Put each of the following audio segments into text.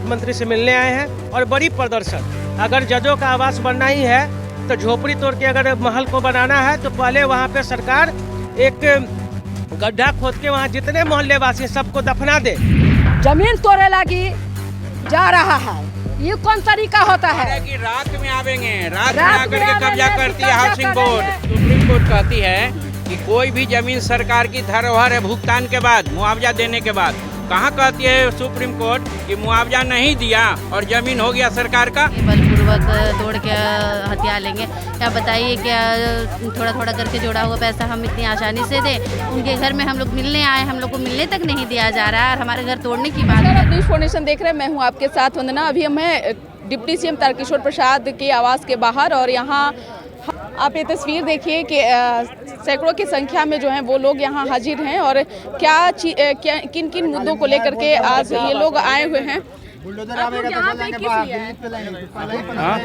मुख्यमंत्री से मिलने आए हैं और बड़ी प्रदर्शन। अगर जजों का आवास बनना ही है तो झोपड़ी तोड़ के अगर महल को बनाना है तो पहले वहाँ पे सरकार एक गड्ढा खोद के वहाँ जितने मोहल्ले वासी सबको दफना दे। जमीन तोड़े लगी जा रहा है, ये कौन तरीका होता है कि रात में आवेंगे, रात में आकर के कब्जा करती है हाउसिंग बोर्ड। सुप्रीम कोर्ट कहती है कि कोई भी जमीन सरकार की धरोहर है भुगतान के बाद, मुआवजा देने के बाद। कहाँ कहती है सुप्रीम कोर्ट कि मुआवजा नहीं दिया और जमीन हो गया सरकार का? बलपूर्वक तोड़ के हथियार लेंगे। क्या बताइए, क्या थोड़ा थोड़ा करके जोड़ा हुआ पैसा हम इतनी आसानी से दें? उनके घर में हम लोग मिलने आए, हम लोग को मिलने तक नहीं दिया जा रहा है और हमारे घर तोड़ने की बात है। न्यूज़ फाउंडेशन देख रहे हैं, मैं हूँ आपके साथ वंदना। अभी मैं डिप्टी सीएम तारकिशोर प्रसाद के आवास के बाहर, और यहाँ आप ये तस्वीर देखिए कि सैकड़ों की संख्या में जो हैं वो लोग यहाँ हाजिर हैं। और किन किन मुद्दों को लेकर के आज ये लोग आए हुए हैं?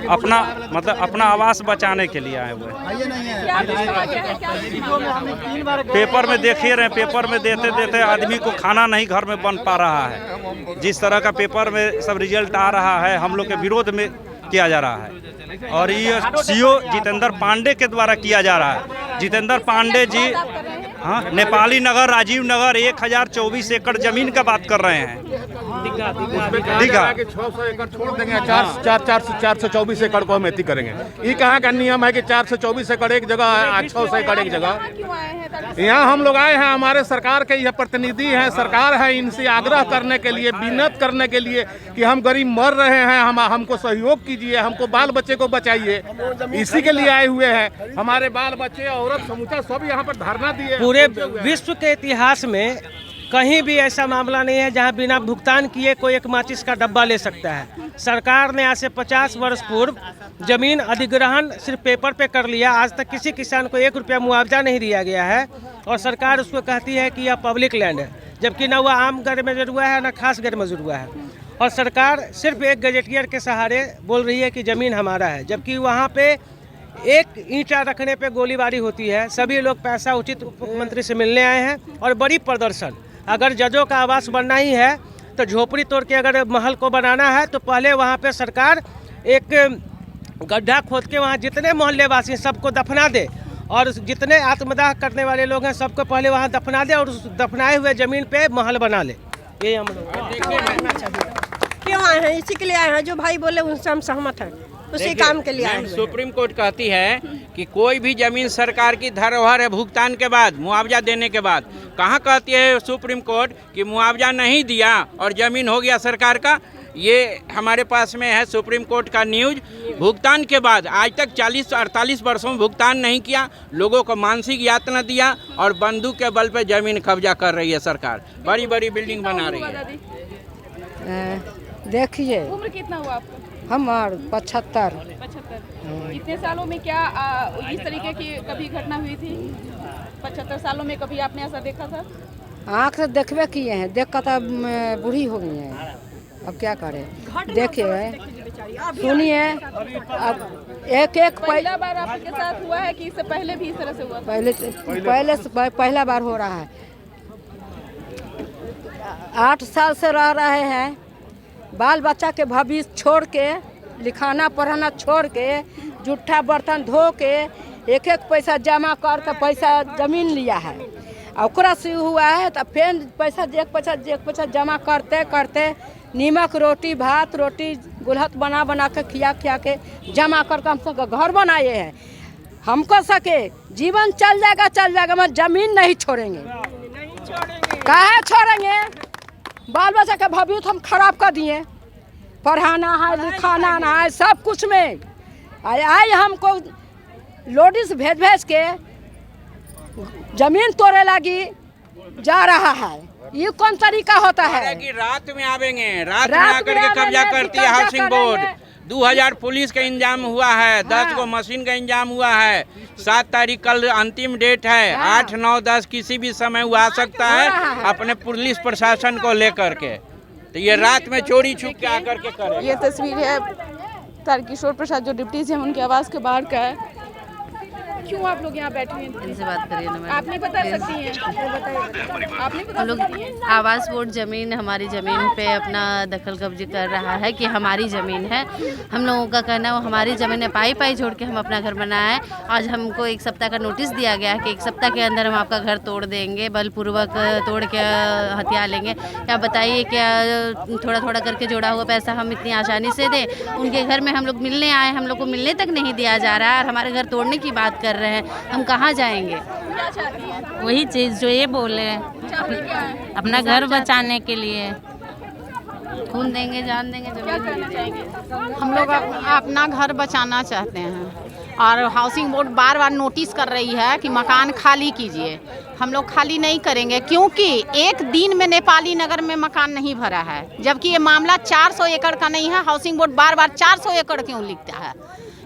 अपना आवास बचाने के लिए आए हुए। पेपर में देखिए रहे, पेपर में देते देते आदमी को खाना नहीं घर में बन पा रहा है। जिस तरह का पेपर में सब रिजल्ट आ रहा है, हम लोग के विरोध में किया जा रहा है। और ये सीओ जितेंद्र पांडे के द्वारा किया जा रहा है। जितेंद्र पांडे जी, हाँ, नेपाली नगर, राजीव नगर 1024 एकड़ जमीन का बात कर रहे हैं। दिखा कि 600 एकड़ छोड़ देंगे, 424 एकड़ को हम खेती करेंगे। ये कहाँ का नियम है कि 424 एकड़ एक जगह है, 600 एकड़ एक जगह? यहाँ हम लोग आए हैं, हमारे सरकार के यह प्रतिनिधि हैं, सरकार है, इनसे आग्रह करने के लिए, विनत करने के लिए कि हम गरीब मर रहे हैं, हमको सहयोग कीजिए, हमको बाल बच्चे को बचाइए। इसी के लिए आए हुए हैं। हमारे बाल बच्चे, औरत, समूचा सब यहाँ पर धरना दिए। पूरे विश्व के इतिहास में कहीं भी ऐसा मामला नहीं है जहां बिना भुगतान किए कोई एक माचिस का डब्बा ले सकता है। सरकार ने आज से 50 वर्ष पूर्व जमीन अधिग्रहण सिर्फ पेपर पे कर लिया। आज तक किसी किसान को 1 रुपया मुआवजा नहीं दिया गया है और सरकार उसको कहती है कि यह पब्लिक लैंड है, जबकि न वह आम गैरमजूर हुआ है न खास गैरमजूर हुआ है। और सरकार सिर्फ एक गजेटियर के सहारे बोल रही है कि ज़मीन हमारा है, जबकि वहाँ पे एक ईंटा रखने पे गोलीबारी होती है। सभी लोग पैसा उचित मुख्यमंत्री से मिलने आए हैं और बड़ी प्रदर्शन। अगर जजों का आवास बनना ही है तो झोपड़ी तोड़ के अगर महल को बनाना है तो पहले वहाँ पे सरकार एक गड्ढा खोद के वहाँ जितने मोहल्ले वासी सबको दफना दे, और जितने आत्मदाह करने वाले लोग हैं सबको पहले वहाँ दफना दे और उस दफनाए हुए ज़मीन पे महल बना ले। ये हम लोग क्यों आए हैं? इसी के लिए आए हैं, जो भाई बोले उनसे हम सहमत हैं, उसी काम के लिए आए हैं। सुप्रीम कोर्ट कहती है कि कोई भी जमीन सरकार की धरोहर है भुगतान के बाद, मुआवजा देने के बाद। कहाँ कहती है सुप्रीम कोर्ट कि मुआवजा नहीं दिया और जमीन हो गया सरकार का? ये हमारे पास में है सुप्रीम कोर्ट का न्यूज। भुगतान के बाद आज तक 40-48 वर्षों में भुगतान नहीं किया, लोगों को मानसिक यातना दिया और बंदूक के बल पे जमीन कब्जा कर रही है सरकार। बड़ी बड़ी बिल्डिंग बना रही है। देखिए, उम्र कितना हुआ आपको? हमार 75। इतने सालों में क्या इस तरीके की कभी घटना हुई थी? 75 सालों में कभी आपने ऐसा देखा था? आँख से देखबे किए हैं, देख कर तब बूढ़ी हो गई हैं। अब क्या करें? देखिए, सुनिए, अब एक पहला बार आपके साथ हुआ है कि इससे पहले भी इस तरह से हुआ था? पहला बार हो रहा है। 8 साल से रह रहे हैं, बाल बच्चा के भविष्य छोड़ के, लिखाना पढ़ाना छोड़ के, जूठा बर्तन धो के, एक पैसा जमा करके पैसा जमीन लिया है। ओकरा से हुआ है तो फिर एक पैसा जमा करते करते नीमक रोटी, भात रोटी, गुलहत बना के खिया के जमा करके हम सबका घर बनाए हैं। हमको सके जीवन चल जाएगा, मगर जमीन नहीं छोड़ेंगे। काहे छोड़ेंगे? बाल बच्चा का भविष्य हम खराब कर दिए। पढ़ाना है, लिखाना है, सब कुछ में आए हमको नोटिस भेज के जमीन तोड़े लगी जा रहा है। ये कौन तरीका होता है? कि रात में आवेंगे, रात में आकर के कब्जा करती है हाउसिंग बोर्ड। 2000 पुलिस का इंजाम हुआ है, 10 को मशीन का इंजाम हुआ है। 7 तारीख कल अंतिम डेट है। 8, 9, 10 किसी भी समय वो आ सकता है अपने पुलिस प्रशासन को लेकर के। तो ये रात में चोरी छुप के आकर के करे। ये तस्वीर है तारकिशोर प्रसाद जो डिप्टी सीएम उनके आवास के बाहर का है। क्यों आप लोग यहाँ बैठे हैं? इनसे बात करिए ना मैडम। आप नहीं बता सकती हैं? आप नहीं बता हम लोग सकती हैं? आवास बोर्ड ज़मीन हमारी ज़मीन पे अपना दखल कब्जे कर रहा है कि हमारी ज़मीन है। हम लोगों का कहना है वो हमारी ज़मीन है, पाई पाई जोड़ के हम अपना घर बनाए हैं। आज हमको 1 सप्ताह का नोटिस दिया गया है कि 1 सप्ताह के अंदर हम आपका घर तोड़ देंगे, बलपूर्वक तोड़ के हथियार लेंगे। क्या बताइए, क्या थोड़ा थोड़ा करके जोड़ा हुआ पैसा हम इतनी आसानी से दें? उनके घर में हम लोग मिलने आए, हम लोग को मिलने तक नहीं दिया जा रहा है और हमारे घर तोड़ने की बात कर रहे हैं। हम कहाँ जाएंगे? क्या चाहती हैं? वही चीज़ जो ये बोले, अपना घर बचाने के लिए खून देंगे, जान देंगे, क्या जमीन करना चाहेंगे? हम लोग अपना घर बचाना चाहते हैं। और हाउसिंग बोर्ड बार बार नोटिस कर रही है कि मकान खाली कीजिए। हम लोग खाली नहीं करेंगे क्योंकि एक दिन में नेपाली नगर में मकान नहीं भरा है, जबकि ये मामला 400 एकड़ का नहीं है। हाउसिंग बोर्ड बार बार 400 एकड़ क्यों लिखता है?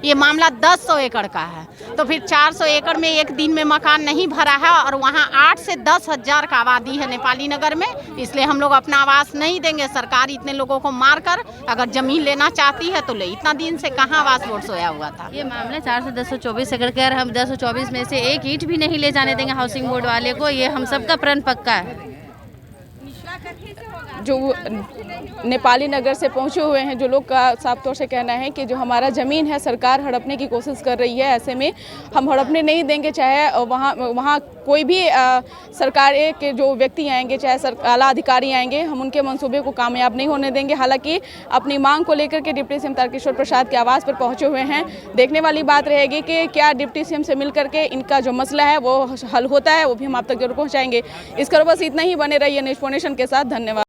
ये मामला 1000 एकड़ का है, तो फिर 400 एकड़ में एक दिन में मकान नहीं भरा है और वहाँ 8 से 10 हज़ार का आबादी है नेपाली नगर में। इसलिए हम लोग अपना आवास नहीं देंगे। सरकार इतने लोगों को मारकर अगर जमीन लेना चाहती है तो ले। इतना दिन से कहाँ आवास बोर्ड सोया हुआ था? ये मामला 4 से 1024 एकड़ का, हम 1024 में से एक ईंट भी नहीं ले जाने देंगे हाउसिंग बोर्ड वाले को। ये हम सबका प्रण पक्का है। जो नेपाली नगर से पहुंचे हुए हैं जो लोग का साफ तौर से कहना है कि जो हमारा ज़मीन है सरकार हड़पने की कोशिश कर रही है। ऐसे में हम हड़पने नहीं देंगे, चाहे वहाँ कोई भी सरकार के जो व्यक्ति आएंगे, चाहे आला अधिकारी आएंगे, हम उनके मंसूबे को कामयाब नहीं होने देंगे। हालांकि अपनी मांग को लेकर के डिप्टी सीएम तारकिशोर प्रसाद के आवास पर पहुंचे हुए हैं। देखने वाली बात रहेगी कि क्या डिप्टी सीएम से मिलकर के इनका जो मसला है वो हल होता है, वो भी हम आप तक जरूर पहुँचाएंगे। इस खबर बस इतना ही। बने रहिए न्यूज़ 4 नेशन के साथ। धन्यवाद।